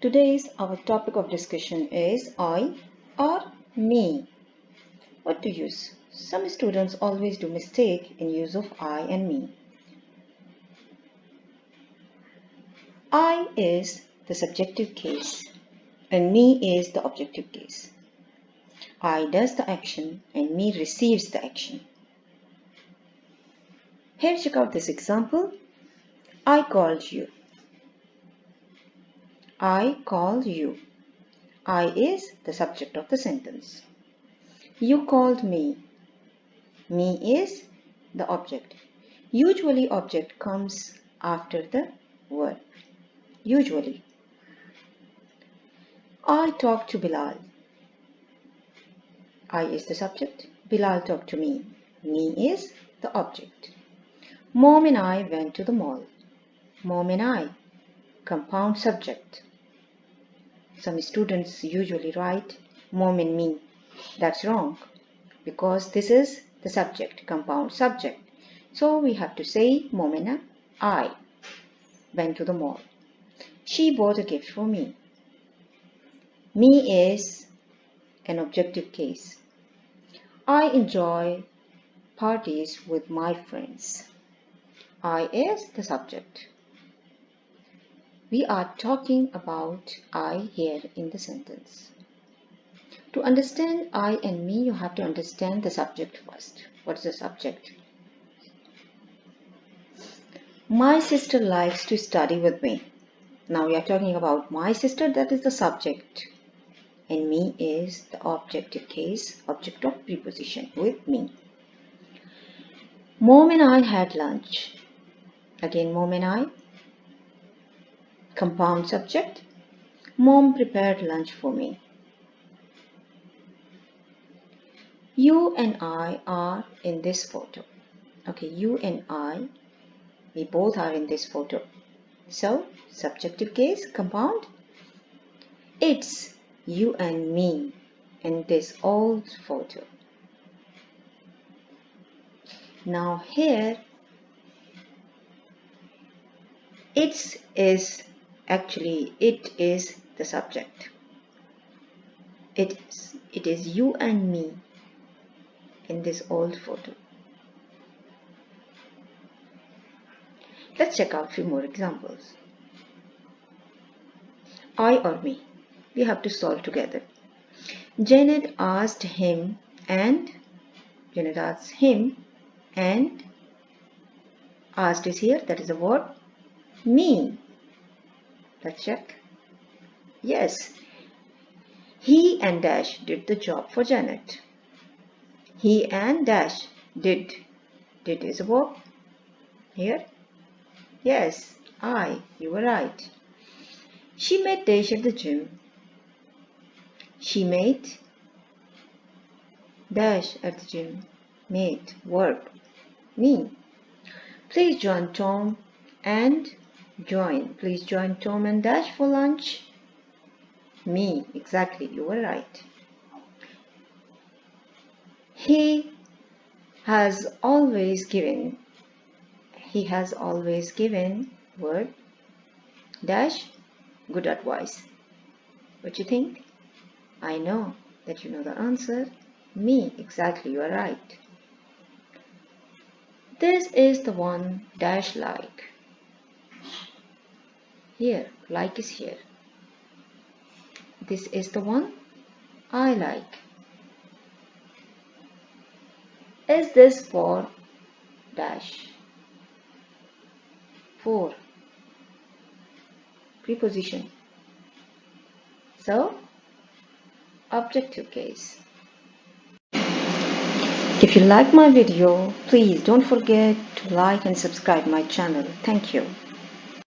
Today's our topic of discussion is I or me. What to use? Some students always do mistake in use of I and me. I is the subjective case and me is the objective case. I does the action and me receives the action. Here, check out this example. I called you. I called you. I is the subject of the sentence. You called me. Me is the object. Usually object comes after the verb. Usually. I talked to Bilal. I is the subject. Bilal talked to me. Me is the object. Mom and I went to the mall. Mom and I. Compound subject. Some students usually write mom and me. That's wrong because this is the subject, compound subject. So we have to say mom and I went to the mall. She bought a gift for me. Me is an objective case. I enjoy parties with my friends. I is the subject. We are talking about I here in the sentence. To understand I and me, you have to understand the subject first. What is the subject? My sister likes to study with me. Now we are talking about my sister, that is the subject. And me is the objective case, object of preposition with me. Mom and I had lunch. Again, mom and I. Compound subject. Mom prepared lunch for me. You and I are in this photo. Okay, you and I, we both are in this photo. So, subjective case, compound. It's you and me in this old photo. Now here, it is the subject. It is you and me in this old photo. Let's check out a few more examples. I or me. We have to solve together. Janet asked him and asked is here, that is a verb. Me. Let's check. Yes. He and dash did the job for Janet. He and dash did. Did is a verb. Here. Yes. You were right. She met Dash at the gym. She made dash at the gym. Made. Verb. Me. Please join Tom and join. Please join Tom and Dash for lunch. Me. Exactly. You were right. He has always given. He has always given. Verb. Dash. Good advice. What you think? I know that you know the answer. Me. Exactly. You are right. This is the one dash like. Here, like is here. This is the one I like. Is this for dash? For preposition. So, objective case. If you like my video, please don't forget to like and subscribe my channel. Thank you.